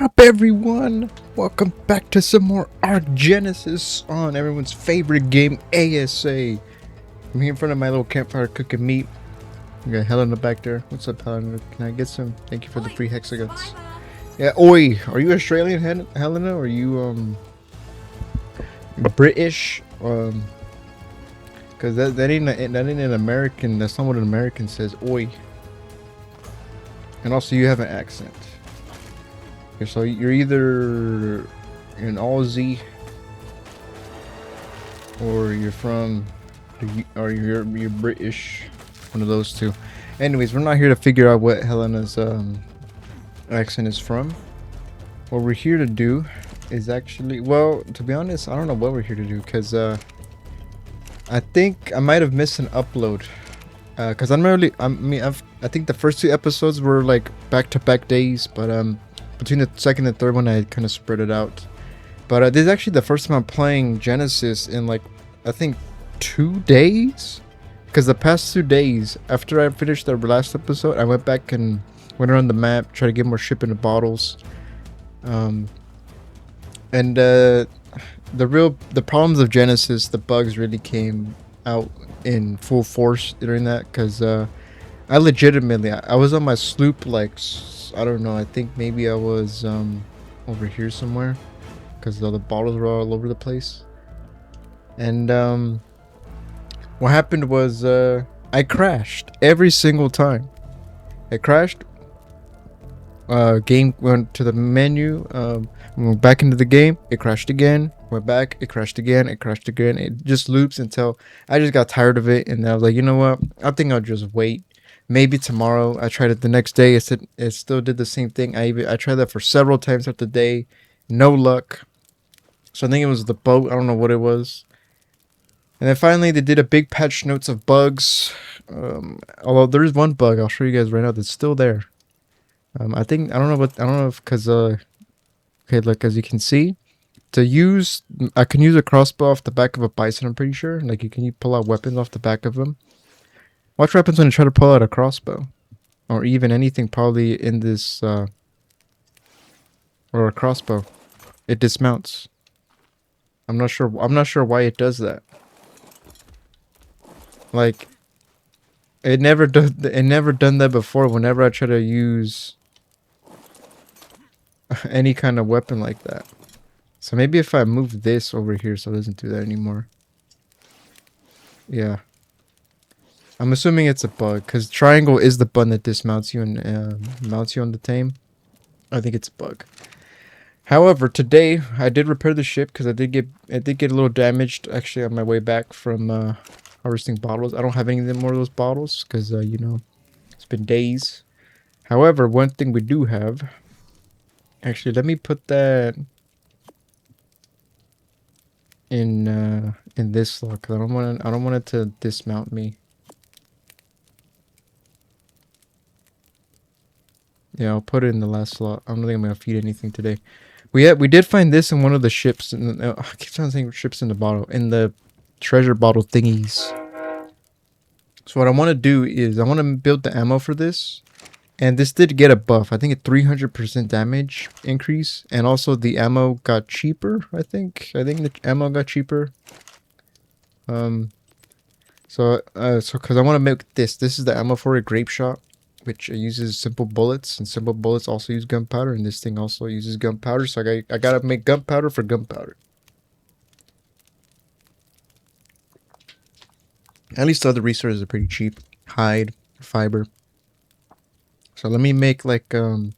up, everyone? Welcome back to some more ARK Genesis on everyone's favorite game, ASA. I'm here in front of my little campfire cooking meat. We got Helena back there. What's up, Helena? Can I get some? Thank you for the free hexagons. Yeah, oi. Are you Australian, Helena? Or are you British? Cause that ain't an American. That's not what an American says. Oi. And also, you have an accent. Okay, so you're either an Aussie or you're from, or you're British. One of those two. Anyways, we're not here to figure out what Helena's accent is from. What we're here to do is actually, well, to be honest, I don't know what we're here to do, because I think I might have missed an upload. Because I think the first two episodes were like back-to-back days, but between the second and third one I kind of spread it out. But this is actually the first time I'm playing Genesis in like, I think 2 days? Because the past 2 days, after I finished the last episode, I went back and went around the map, tried to get more shipping of bottles. The problems of Genesis, the bugs really came out in full force during that, because I legitimately, I was on my sloop, like, I don't know, I think maybe I was over here somewhere, because the bottles were all over the place. And what happened was I crashed every single time. I crashed. Game went to the menu, went back into the game, it crashed again, went back, it crashed again, it crashed again. It just loops until I just got tired of it, and I was like, you know what, I think I'll just wait. Maybe tomorrow. I tried it the next day, it still did the same thing. I tried that for several times throughout the day, no luck. So I think it was the boat, I don't know what it was. And then finally they did a big patch notes of bugs. Although there is one bug I'll show you guys right now that's still there. I don't know if, because okay, look, as you can see, I can use a crossbow off the back of a bison, I'm pretty sure. Like, you pull out weapons off the back of them. Watch what happens when you try to pull out a crossbow, or even anything probably in this or a crossbow. It dismounts. I'm not sure why it does that. Like, it never done that before whenever I try to use any kind of weapon like that. So maybe if I move this over here so it doesn't do that anymore. Yeah. I'm assuming it's a bug, because triangle is the button that dismounts you and mounts you on the tame. I think it's a bug. However, today I did repair the ship, because it did get a little damaged actually on my way back from harvesting bottles. I don't have any more of those bottles because you know, it's been days. However, one thing we do have, actually, let me put that in this slot, because I don't want it to dismount me. Yeah, I'll put it in the last slot. I don't think I'm gonna feed anything today. We did find this in one of the ships. I keep on saying ships in the bottle, in the treasure bottle thingies. So what I want to do is I want to build the ammo for this, and this did get a buff. I think a 300% damage increase, and also the ammo got cheaper. I think the ammo got cheaper. So because I want to make this. This is the ammo for a grape shot, which uses simple bullets, and simple bullets also use gunpowder, and this thing also uses gunpowder, so I gotta make gunpowder for gunpowder. At least the other resources are pretty cheap. Hide, fiber. So let me make like a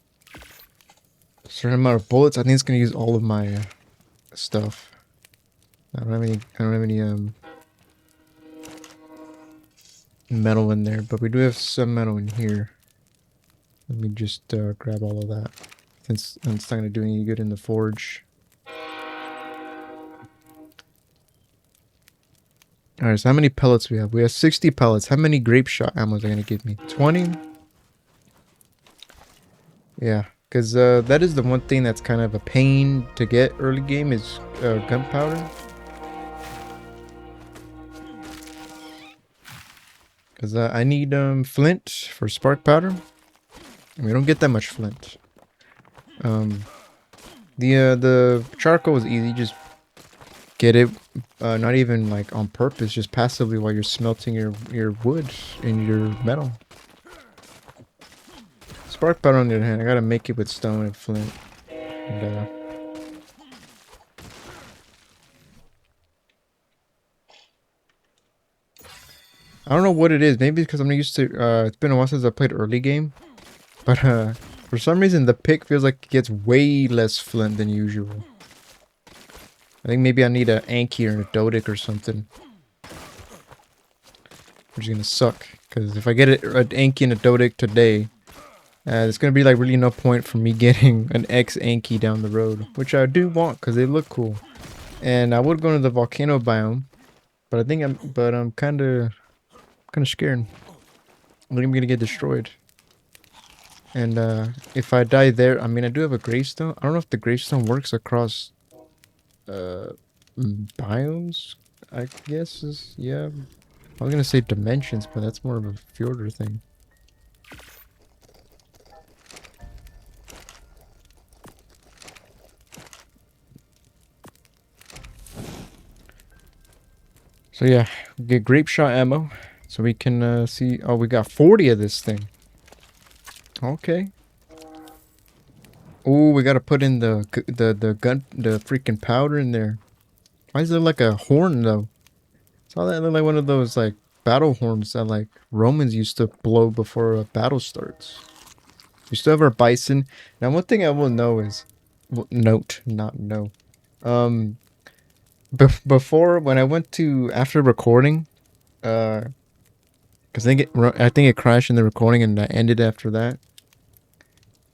certain amount of bullets. I think it's gonna use all of my stuff. I don't have any metal in there, but we do have some metal in here. Let me just grab all of that, since it's not going to do any good in the forge. Alright, so how many pellets we have? We have 60 pellets. How many grape shot ammo is that going to give me? 20? Yeah, because that is the one thing that's kind of a pain to get early game, is gunpowder. Because I need flint for spark powder. And we don't get that much flint. The charcoal is easy. Just get it, not even like on purpose, just passively while you're smelting your wood and your metal. Spark powder on the other hand, I gotta make it with stone and flint. And, I don't know what it is. Maybe because I'm not used to. It's been a while since I played early game, but for some reason the pick feels like it gets way less flint than usual. I think maybe I need an Anki or a Dodic or something, which is gonna suck. Because if I get an Anki and a Dodic today, there's gonna be like really no point for me getting an X Anki down the road, which I do want because they look cool. And I would go to the volcano biome, but I'm kind of scared. I think I'm gonna get destroyed. And if I die there, I mean, I do have a gravestone. I don't know if the gravestone works across uh, biomes. I guess is yeah. I was gonna say dimensions, but that's more of a Fjorder thing. So yeah, get grape shot ammo, so we can see. Oh, we got 40 of this thing. Okay. Oh, we gotta put in the freaking powder in there. Why is it like a horn though? Saw that look like one of those like battle horns that like Romans used to blow before a battle starts. We still have our bison. Now, one thing I will know is, well, note, not know. Um, before when I went to after recording, because I think it crashed in the recording and I ended after that.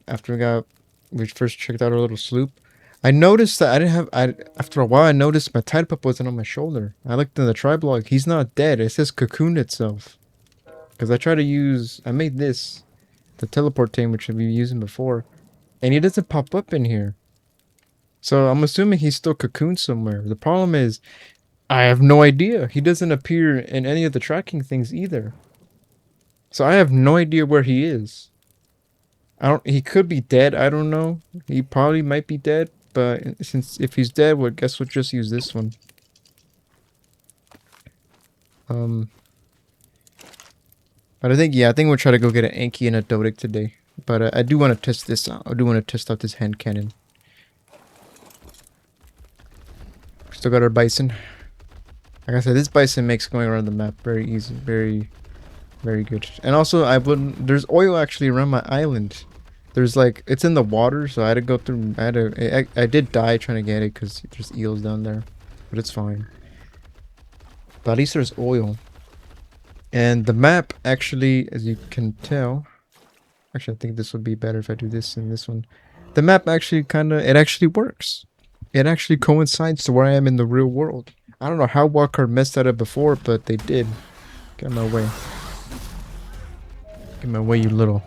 After we first checked out our little sloop. I noticed that I didn't have. After a while, I noticed my tide pup wasn't on my shoulder. I looked in the tribe log. He's not dead. It says cocooned itself. Because I tried to use. I made this, the teleport tame, which I've been using before, and he doesn't pop up in here. So I'm assuming he's still cocooned somewhere. The problem is, I have no idea. He doesn't appear in any of the tracking things either. So I have no idea where he is. He could be dead. I don't know. He probably might be dead. But since if he's dead, well, I guess we'll just use this one. Um, but I think we'll try to go get an Anki and a Dodic today. But I do want to test this out. I do want to test out this hand cannon. Still got our bison. Like I said, this bison makes going around the map very easy, very good. And also, there's oil actually around my island. There's like, it's in the water, so I had to go through, I did die trying to get it because there's eels down there. But it's fine. But at least there's oil. And the map actually, as you can tell, actually I think this would be better if I do this and this one. The map actually it actually works. It actually coincides to where I am in the real world. I don't know how Wildcard messed that up before, but they did. Get my way. Get my way, you little.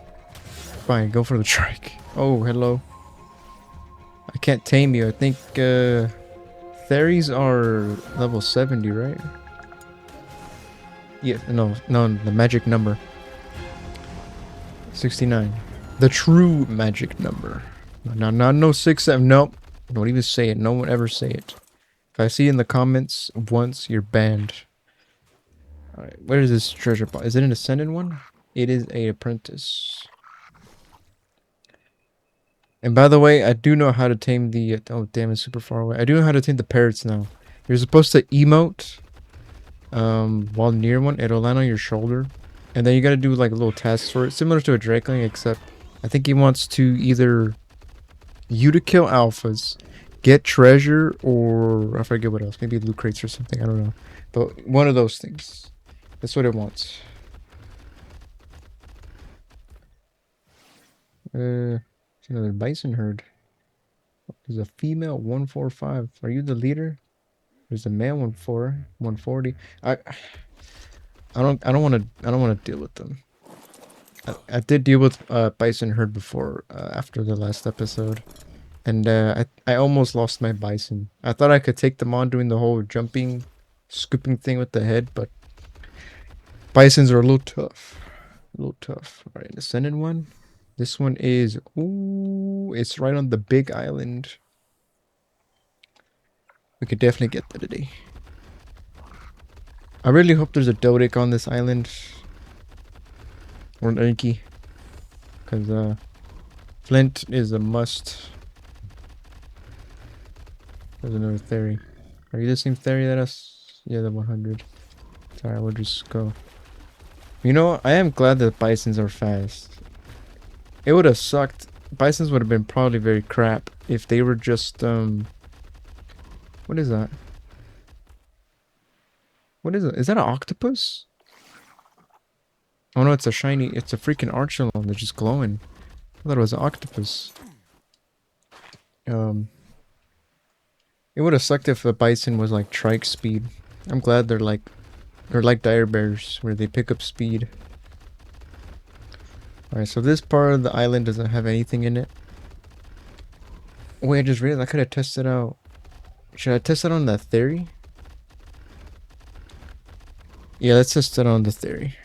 Fine, go for the trike. Oh, hello. I can't tame you. I think Theries are level 70, right? Yeah, no, the magic number. 69. The true magic number. No 6, 7. Nope. Don't even say it. No one ever say it. If I see in the comments once, you're banned. Alright, where is this treasure box? Is it an ascendant one? It is a apprentice. And by the way, I do know how to tame the... oh, damn, it's super far away. I do know how to tame the parrots now. You're supposed to emote while near one. It'll land on your shoulder. And then you gotta do like a little task for it. Similar to a Drakeling, except I think he wants to either... you to kill alphas, get treasure, or... I forget what else. Maybe loot crates or something. I don't know. But one of those things. That's what it wants. It's another bison herd. There's a female 145. Are you the leader? There's a male 140. I don't want to deal with them. I did deal with bison herd before after the last episode, and I almost lost my bison. I thought I could take them on doing the whole jumping, scooping thing with the head, but bisons are a little tough. A little tough. All right, ascended one. This one is, ooh, it's right on the big island. We could definitely get that today. I really hope there's a Dodic on this island. Or an Inky. Because, Flint is a must. There's another theory. Are you the same theory that us? Yeah, the 100. Sorry, we'll just go. You know, I am glad that bisons are fast. It would have sucked. Bisons would have been probably very crap if they were just, what is that? What is it? Is that an octopus? Oh no, it's a shiny, it's a freaking archelon that's just glowing. I thought it was an octopus. It would have sucked if a bison was like trike speed. I'm glad they're like dire bears where they pick up speed. Alright, so this part of the island doesn't have anything in it. Wait, I just realized I could have tested out. Should I test it on that theory? Yeah, let's test it on the theory.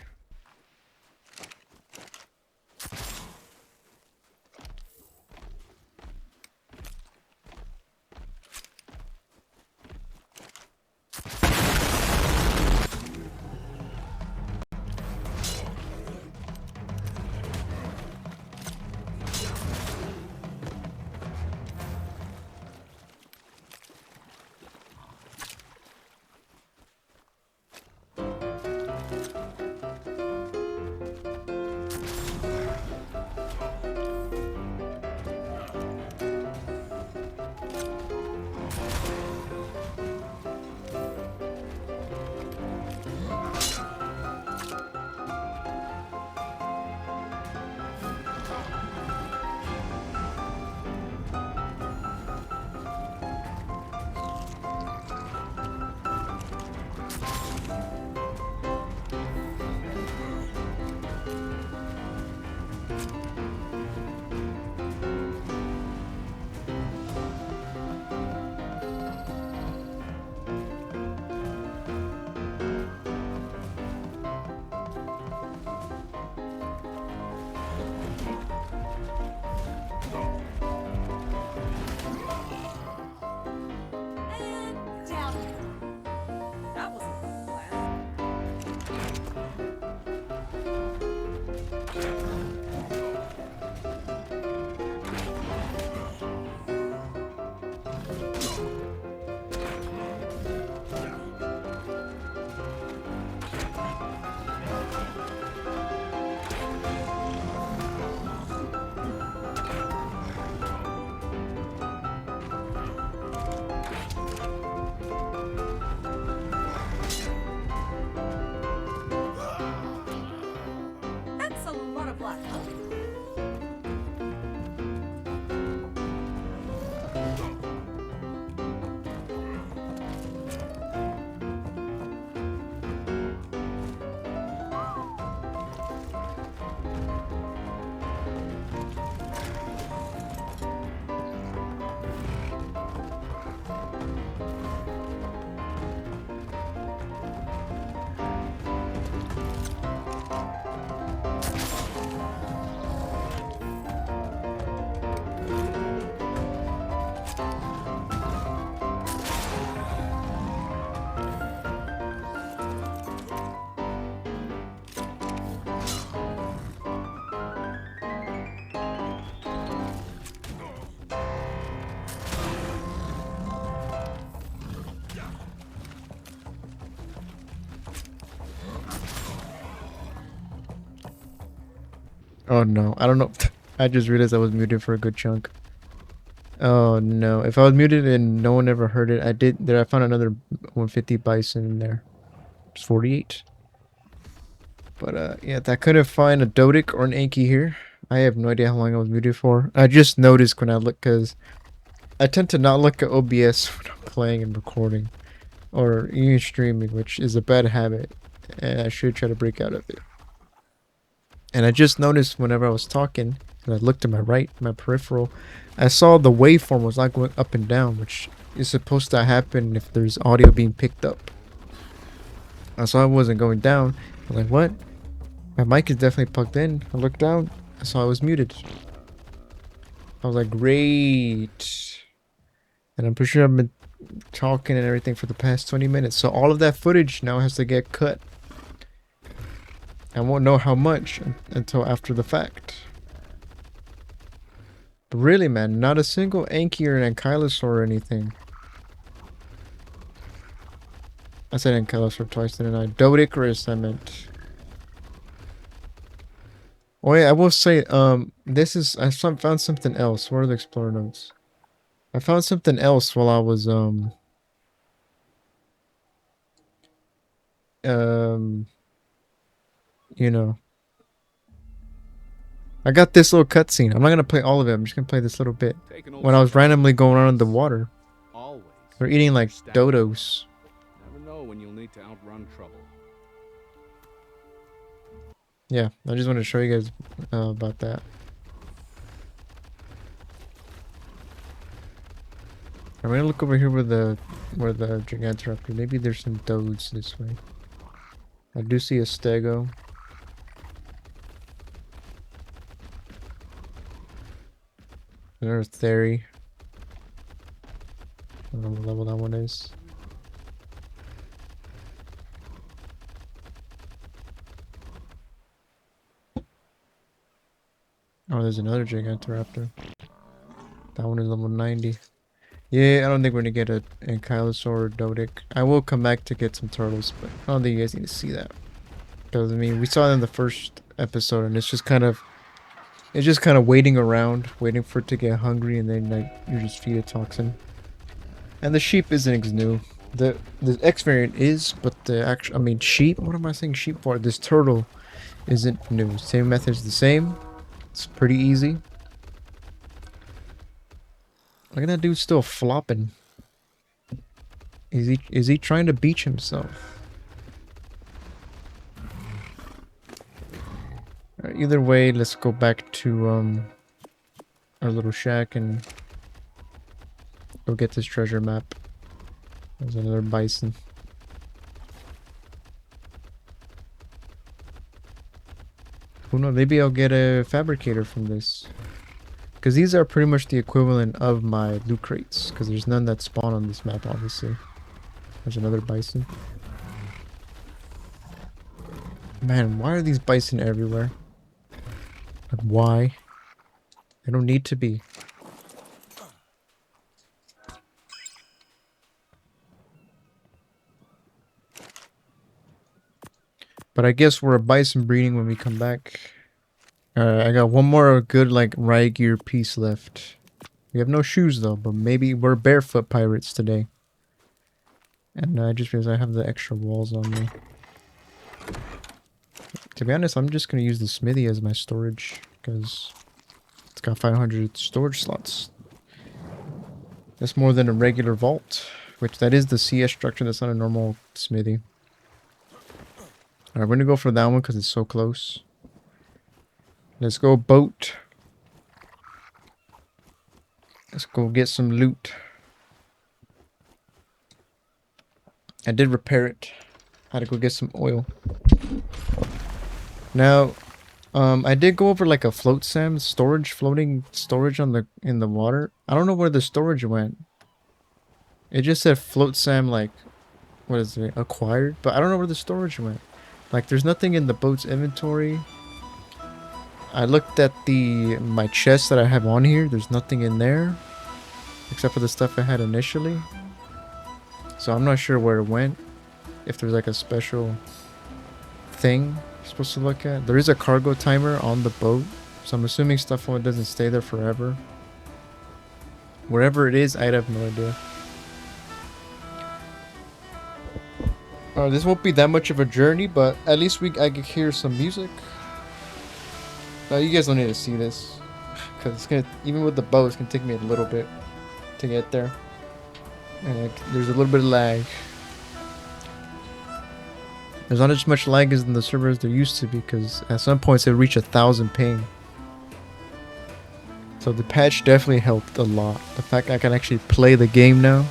That's a lot of luck. Oh no, I don't know. I just realized I was muted for a good chunk. Oh no, if I was muted and no one ever heard it, I did. There, I found another 150 bison in there. It's 48. But yeah, I couldn't find a Dodic or an Anki here. I have no idea how long I was muted for. I just noticed when I look, because I tend to not look at OBS when I'm playing and recording, or even streaming, which is a bad habit, and I should try to break out of it. And I just noticed whenever I was talking, and I looked to my right, my peripheral, I saw the waveform was not going up and down, which is supposed to happen if there's audio being picked up. I saw it wasn't going down. I was like, what? My mic is definitely plugged in. I looked down. I saw I was muted. I was like, great. And I'm pretty sure I've been talking and everything for the past 20 minutes. So all of that footage now has to get cut. I won't know how much until after the fact. But really, man, not a single Anky or an Ankylosaur or anything. I said Ankylosaur twice, didn't I? Dodicarus, I meant. Oh yeah, I will say, this is, found something else. Where are the Explorer notes? I found something else while I was, um, you know. I got this little cutscene. I'm not gonna play all of it. I'm just gonna play this little bit. When I was randomly going around in the water, Always. they're eating like dodos. Never know when you'll need to outrun trouble. Yeah, I just wanted to show you guys about that. I'm gonna look over here where the Gigantoraptor. Maybe there's some dodes this way. I do see a stego. There's Theory. I don't know what level that one is. Oh, there's another Gigantoraptor. That one is level 90. Yeah, I don't think we're gonna get an Ankylosaur or Dodic. I will come back to get some turtles, but I don't think you guys need to see that. Because, I mean, we saw it in the first episode, and it's just kind of waiting around, waiting for it to get hungry, and then like you just feed it toxin. And the sheep isn't new. The X variant is, but the actual, I mean, sheep. What am I saying sheep for? This turtle isn't new. Same method's the same. It's pretty easy. Look at that dude still flopping. Is he trying to beach himself? Alright, either way, let's go back to our little shack and go get this treasure map. There's another bison. Who knows? Maybe I'll get a fabricator from this. Because these are pretty much the equivalent of my loot crates. Because there's none that spawn on this map, obviously. There's another bison. Man, why are these bison everywhere? Like, why? They don't need to be. But I guess we're a bison breeding when we come back. I got one more good, like, riot gear piece left. We have no shoes, though, but maybe we're barefoot pirates today. And I just realized I have the extra walls on me. To be honest, I'm just going to use the smithy as my storage, because it's got 500 storage slots. That's more than a regular vault, which that is the CS structure. That's not a normal smithy. Alright, we're going to go for that one because it's so close. Let's go boat. Let's go get some loot. I did repair it. I had to go get some oil. Now, I did go over like a float sam storage, floating storage on in the water. I don't know where the storage went. It just said float sam, like, what is it, acquired? But I don't know where the storage went. Like, there's nothing in the boat's inventory. I looked at my chest that I have on here. There's nothing in there. Except for the stuff I had initially. So I'm not sure where it went. If there's like a special thing you're supposed to look at. There is a cargo timer on the boat. So I'm assuming stuff doesn't stay there forever. Wherever it is, I have no idea. This won't be that much of a journey, but at least I can hear some music. You guys don't need to see this. Because it's gonna, even with the bow, it's gonna take me a little bit to get there. And there's a little bit of lag. There's not as much lag as in the server as there used to be, because at some points it reached 1,000 ping. So the patch definitely helped a lot. The fact I can actually play the game now.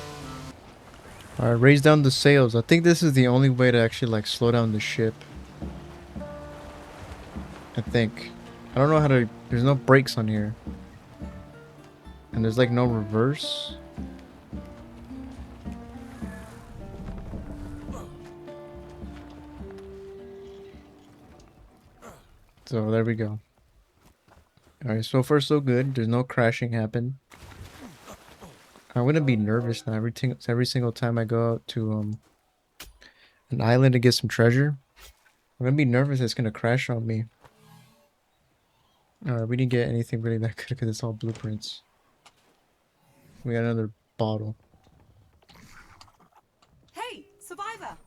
Alright, raise down the sails. I think this is the only way to actually like slow down the ship. I think. I don't know how to... There's no brakes on here. And there's like no reverse. So there we go. Alright, so far so good. There's no crashing happen. I'm gonna be nervous now every single time I go out to an island to get some treasure. I'm gonna be nervous it's gonna crash on me. Alright, we didn't get anything really that good because it's all blueprints. We got another bottle. Hey, survivor!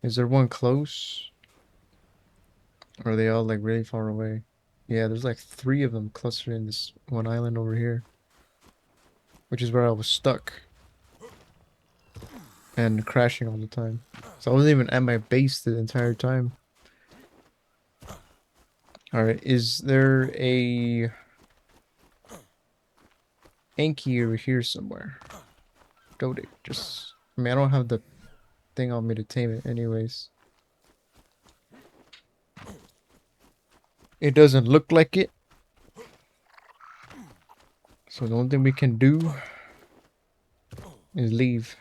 Is there one close? Or are they all like really far away? Yeah, there's like 3 of them clustered in this one island over here. Which is where I was stuck. And crashing all the time. So I wasn't even at my base the entire time. Alright, is there a Anki over here somewhere? Goat it. Just I mean I don't have the thing on me to tame it anyways. It doesn't look like it. So the only thing we can do is leave.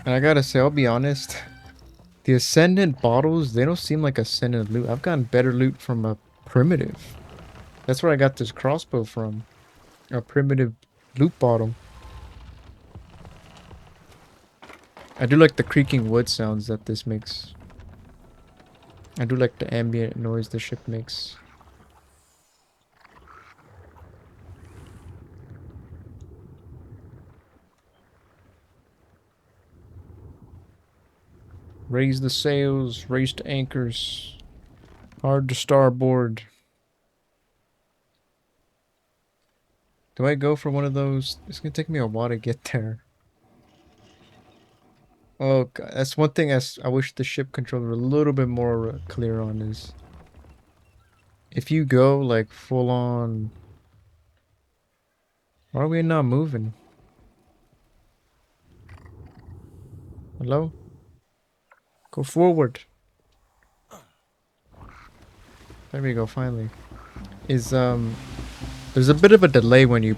And I gotta say, I'll be honest, the Ascendant bottles, they don't seem like Ascendant loot. I've gotten better loot from a primitive. That's where I got this crossbow from. A primitive loot bottle. I do like the creaking wood sounds that this makes. I do like the ambient noise the ship makes. Raise the sails, raise the anchors. Hard to starboard. Do I go for one of those? It's gonna take me a while to get there. Oh, God. That's one thing I wish the ship controller were a little bit more clear on is if you go like full on. Why are we not moving? Hello? Go forward. There we go, finally. There's a bit of a delay when you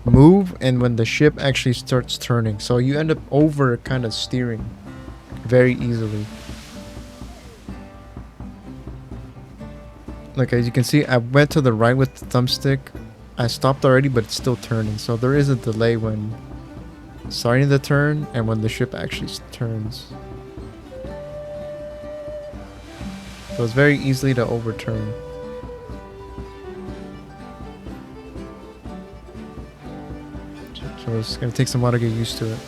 move and when the ship actually starts turning. So you end up over kind of steering very easily. Like as you can see, I went to the right with the thumbstick. I stopped already, but it's still turning. So there is a delay when starting the turn and when the ship actually turns. So it's very easily to overturn. So it's gonna take some while to get used to it.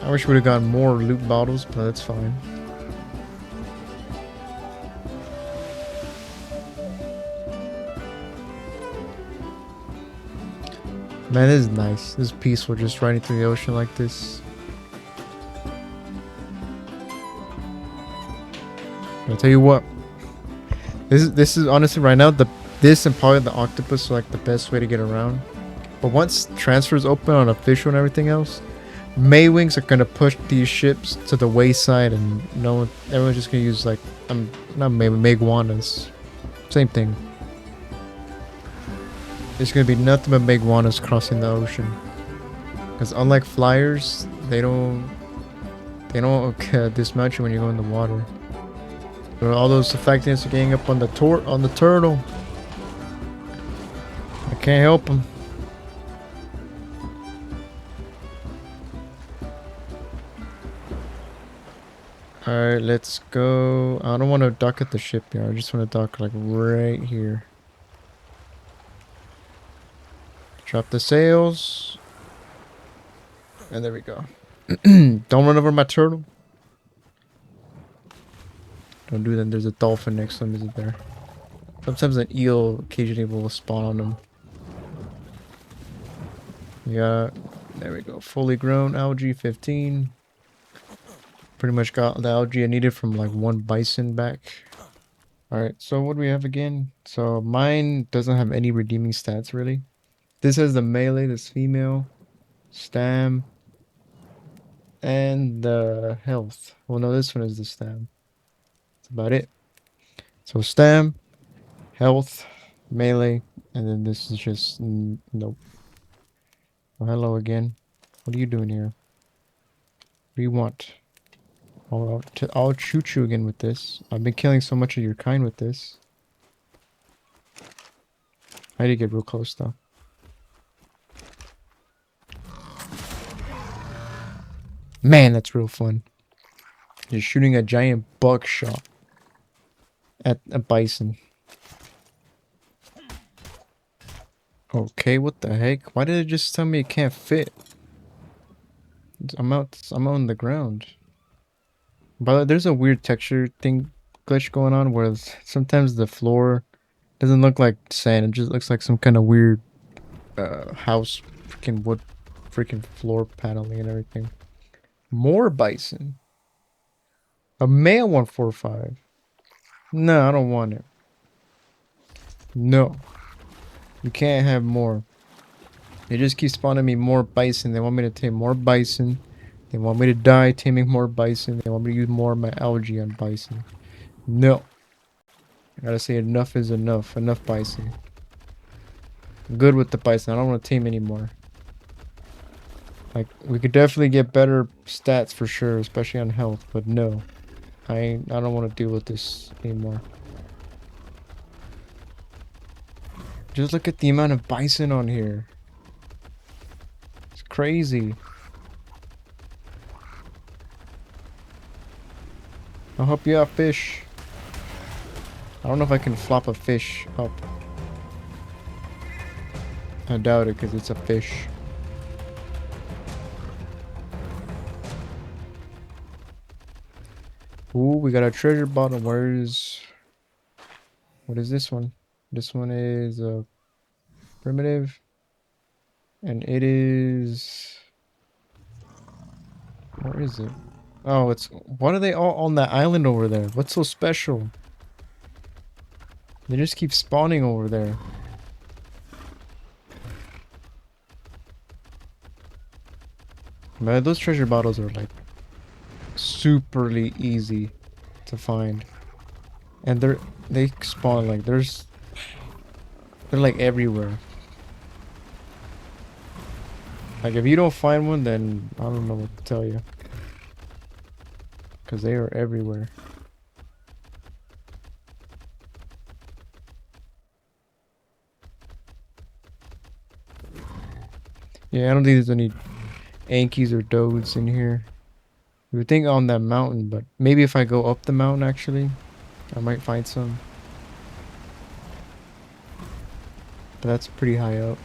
I wish we would have gotten more loot bottles, but that's fine. Man, this is nice. This is peaceful, just riding through the ocean like this. I'll tell you what. This is honestly right now this and probably the octopus are like the best way to get around. But once transfers open on official and everything else, Maywings are gonna push these ships to the wayside, and everyone's just gonna use like not Megwanas. Same thing. There's gonna be nothing but Megwanas crossing the ocean. Because unlike flyers, they don't dismount you when you go in the water. But all those effectiveness are getting up on the turtle. I can't help them. Alright, let's go. I don't want to dock at the shipyard. I just want to dock like right here. Drop the sails. And there we go. Don't run over my turtle. Don't do that. There's a dolphin next to him, isn't there? Sometimes an eel occasionally will spawn on them. Yeah, there we go. Fully grown algae 15. Pretty much got the algae I needed from like one bison back. Alright, so what do we have again? So mine doesn't have any redeeming stats really. This has the melee, this female, stam, and the health. Well no, this one is the stam. That's about it. So stam, health, melee, and then this is just nope. Oh, hello again. What are you doing here? What do you want? I'll shoot you again with this. I've been killing so much of your kind with this. I need to get real close though. Man, that's real fun. Just shooting a giant buckshot at a bison. Okay, what the heck? Why did it just tell me it can't fit? I'm out on the ground. But there's a weird texture thing glitch going on where sometimes the floor doesn't look like sand, it just looks like some kind of weird house freaking wood freaking floor paneling and everything. More bison. A male 145. No, I don't want it. No. You can't have more. They just keep spawning me more bison. They want me to tame more bison. They want me to die taming more bison. They want me to use more of my algae on bison. No. I gotta say enough is enough. Enough bison. I'm good with the bison. I don't want to tame anymore. Like, we could definitely get better stats for sure, especially on health, but no. I don't want to deal with this anymore. Just look at the amount of bison on here. It's crazy. I'll help you out, fish. I don't know if I can flop a fish up. I doubt it because it's a fish. Ooh, we got a treasure bottle. Where's... What is this one? This one is a primitive. And it is... Where is it? Oh, it's... What are they all on that island over there? What's so special? They just keep spawning over there. Man, those treasure bottles are like superly easy to find. And they spawn like they're like everywhere. Like if you don't find one, then I don't know what to tell you. Cause they are everywhere. Yeah, I don't think there's any Ankies or Dodes in here. You would think on that mountain, but maybe if I go up the mountain actually, I might find some. But that's pretty high up.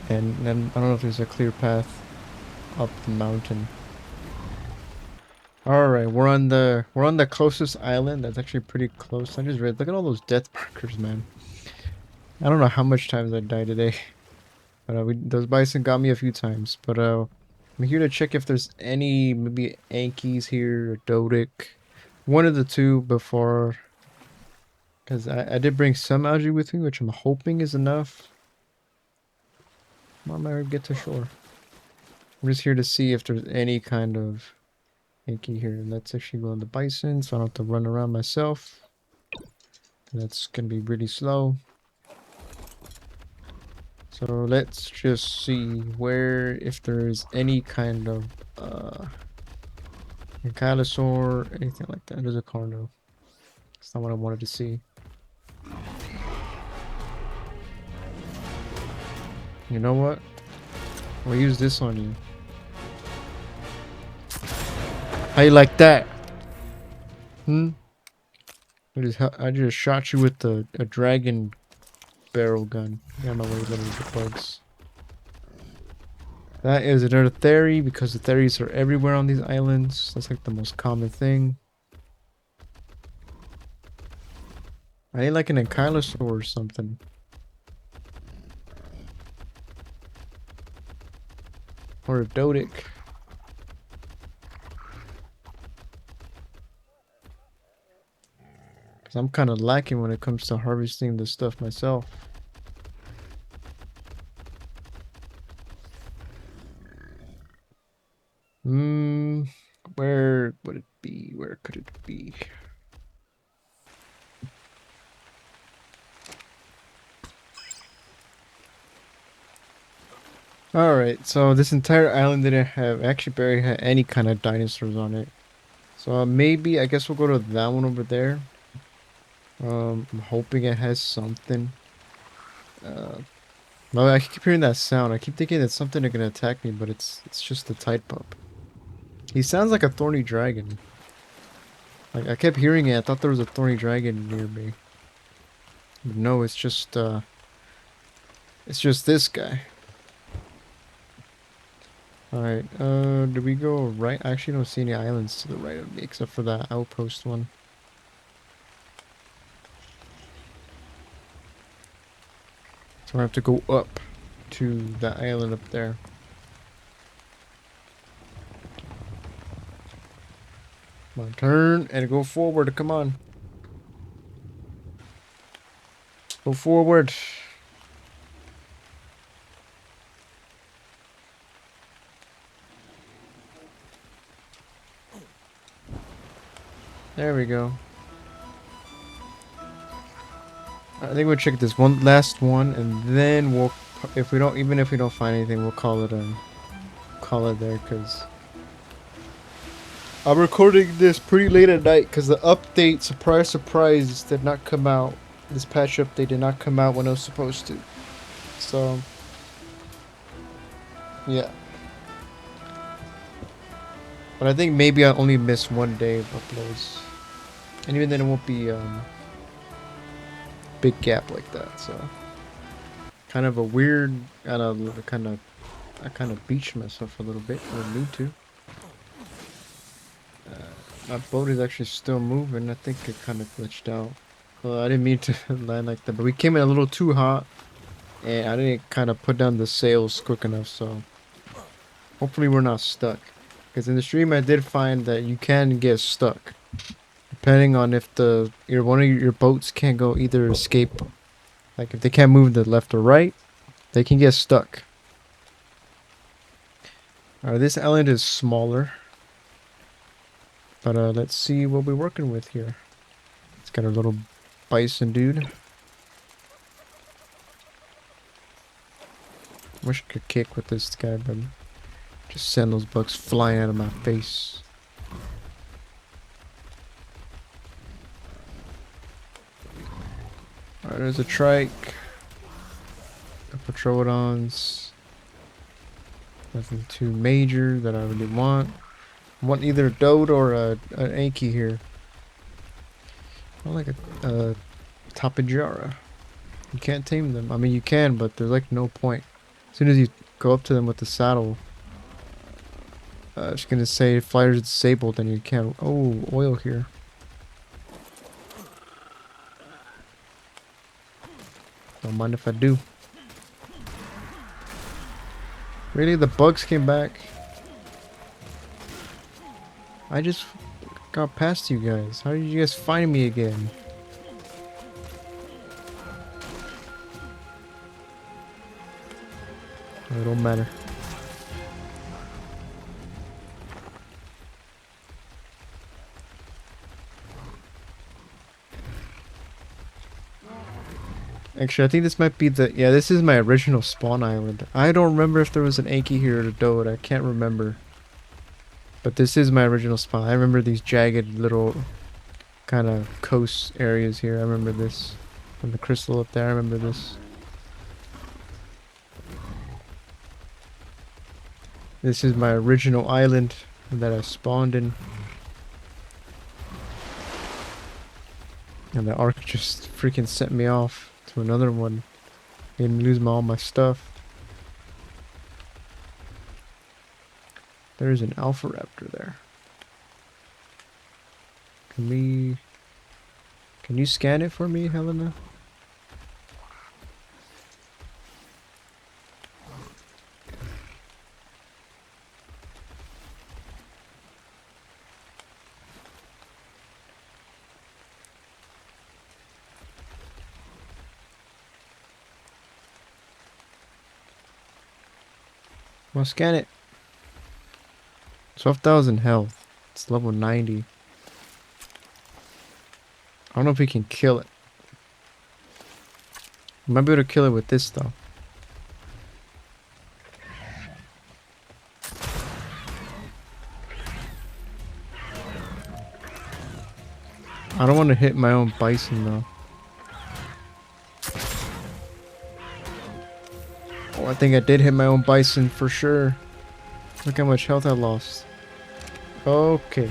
And then I don't know if there's a clear path up the mountain. Alright, we're on the closest island. That's actually pretty close. I just read, look at all those death markers, man. I don't know how much times I died today. But those bison got me a few times. But I'm here to check if there's any maybe Ankies here or Dodic. One of the two before. Because I did bring some algae with me, which I'm hoping is enough. I might get to shore. I'm just here to see if there's any kind of Ankie here. Let's actually go on the bison so I don't have to run around myself. That's gonna be really slow. So let's just see where, if there's any kind of ankylosaur, anything like that. There's a carno. That's not what I wanted to see. You know what? I'll use this on you. How you like that? Hmm? I just shot you with a dragon barrel gun. Yeah, my way, little bugs. That is another theory because the theories are everywhere on these islands. That's like the most common thing. I need like an ankylosaur or something. Or a Dodic. Because I'm kind of lacking when it comes to harvesting this stuff myself. Where would it be? Where could it be? Alright, so this entire island didn't have, actually barely had any kind of dinosaurs on it. So maybe, I guess we'll go to that one over there. I'm hoping it has something. Well, I keep hearing that sound. I keep thinking it's something that's gonna attack me, but it's just the tide pup. He sounds like a thorny dragon. Like I kept hearing it. I thought there was a thorny dragon near me. But no, it's just this guy. Alright, do we go right? I actually don't see any islands to the right of me except for that outpost one. So I have to go up to that island up there. My turn and go forward. Come on. Go forward. There we go. I think we'll check this one last one, and then we'll, if we don't, even if we don't find anything, we'll call it there, because I'm recording this pretty late at night because the update, surprise, surprise, did not come out. This patch update did not come out when it was supposed to. So, yeah. But I think maybe I'll only miss one day of uploads, and even then it won't be big gap like that. So, kind of a weird, I kind of beached myself a little bit. I didn't need to. My boat is actually still moving. I think it kind of glitched out. Well, I didn't mean to land like that, but we came in a little too hot, and I didn't kind of put down the sails quick enough, so hopefully we're not stuck. Because in the stream I did find that you can get stuck, depending on if one of your boats can't go either escape. Like if they can't move to the left or right, they can get stuck. This island is smaller. But let's see what we're working with here. It's got a little bison dude. Wish I could kick with this guy, but just send those bugs flying out of my face. Alright, there's a trike. A Patrolodons. Nothing too major that I really want. I want either a Dode or an Anki here. I like a Tapejara. You can't tame them. I mean, you can, but there's like no point. As soon as you go up to them with the saddle, it's gonna say flyers disabled, and you can't. Oh, oil here. Don't mind if I do. Really, the bugs came back. I just got past you guys. How did you guys find me again? It don't matter. Actually, I think this might be yeah, this is my original spawn island. I don't remember if there was an Anki here or a Dode. I can't remember. But this is my original spawn. I remember these jagged little kind of coast areas here. I remember this. And the crystal up there, I remember this. This is my original island that I spawned in. And the ARK just freaking sent me off to another one. Made me lose all my stuff. There's an alpha raptor there. Can you scan it for me, Helena? Well, scan it. 12,000 health. It's level 90. I don't know if we can kill it. We might be able to kill it with this though. I don't want to hit my own bison though. Oh, I think I did hit my own bison for sure. Look how much health I lost. Okay.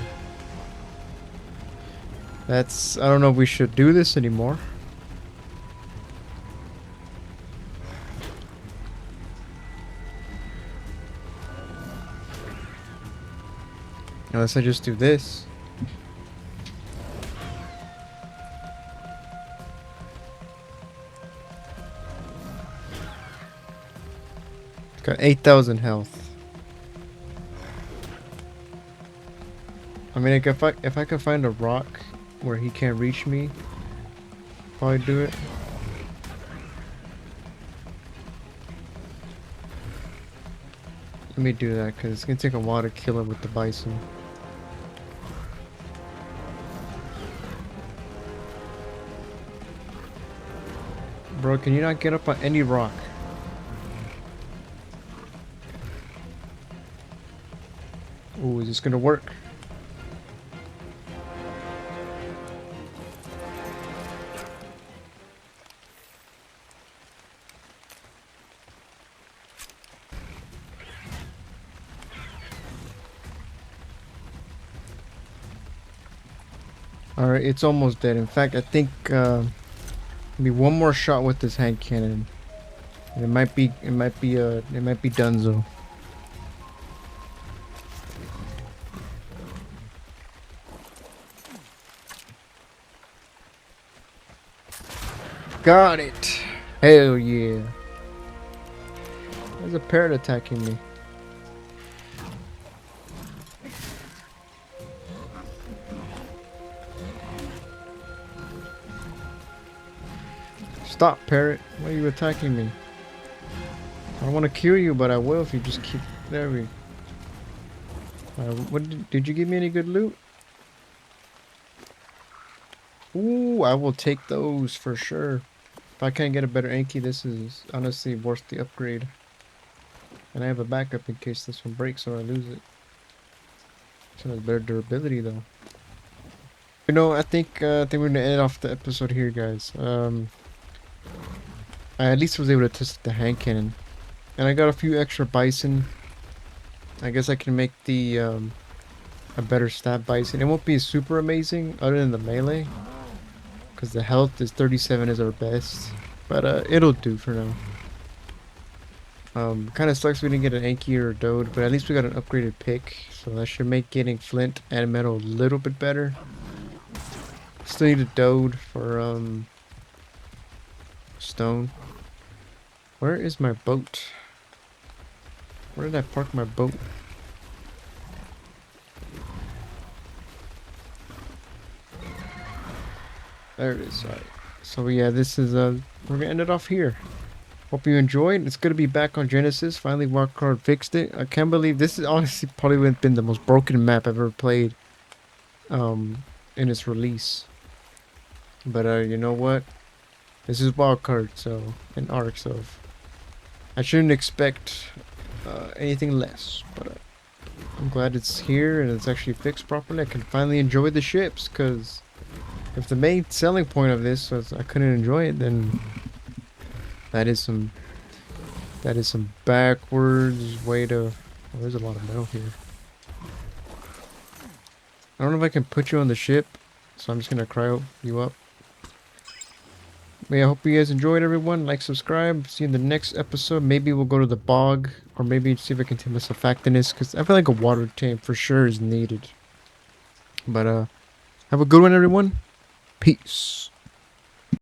I don't know if we should do this anymore. Unless I just do this. Got 8,000 health. I mean, like, if I could find a rock where he can't reach me, probably do it. Let me do that because it's gonna take a while to kill him with the bison. Bro, can you not get up on any rock? Ooh, is this gonna work? Alright, it's almost dead. In fact, I think maybe one more shot with this hand cannon. And it might be Dunzo. Got it! Hell yeah. There's a parrot attacking me. Stop, parrot. Why are you attacking me? I don't want to kill you, but I will if you just keep... There we... did you give me any good loot? Ooh, I will take those for sure. If I can't get a better Anki, this is honestly worth the upgrade. And I have a backup in case this one breaks or I lose it. So it has better durability though. You know, I think we're gonna end off the episode here, guys. I at least was able to test the hand cannon, and I got a few extra bison. I guess I can make the a better stat bison. It won't be super amazing other than the melee, because the health is 37 is our best, but it'll do for now. Kind of sucks we didn't get an Anki or a Dode, but at least we got an upgraded pick, so that should make getting flint and metal a little bit better. Still need a Dode for stone. Where is my boat? Where did I park my boat? There it is. Alright. So yeah, this is we're gonna end it off here. Hope you enjoyed. It's gonna be back on Genesis. Finally, Wildcard fixed it. I can't believe this is honestly probably would have been the most broken map I've ever played. In its release. But you know what? This is Wildcard, so an ARK, so I shouldn't expect anything less. But I'm glad it's here and it's actually fixed properly. I can finally enjoy the ships, because if the main selling point of this was I couldn't enjoy it, then that is some backwards way to... Oh, there's a lot of metal here. I don't know if I can put you on the ship, so I'm just gonna cry you up. But yeah, I hope you guys enjoyed, everyone. Like, subscribe. See you in the next episode. Maybe we'll go to the bog, or maybe see if I can tame a surfactanist, because I feel like a water tame for sure is needed. But have a good one, everyone. Peace.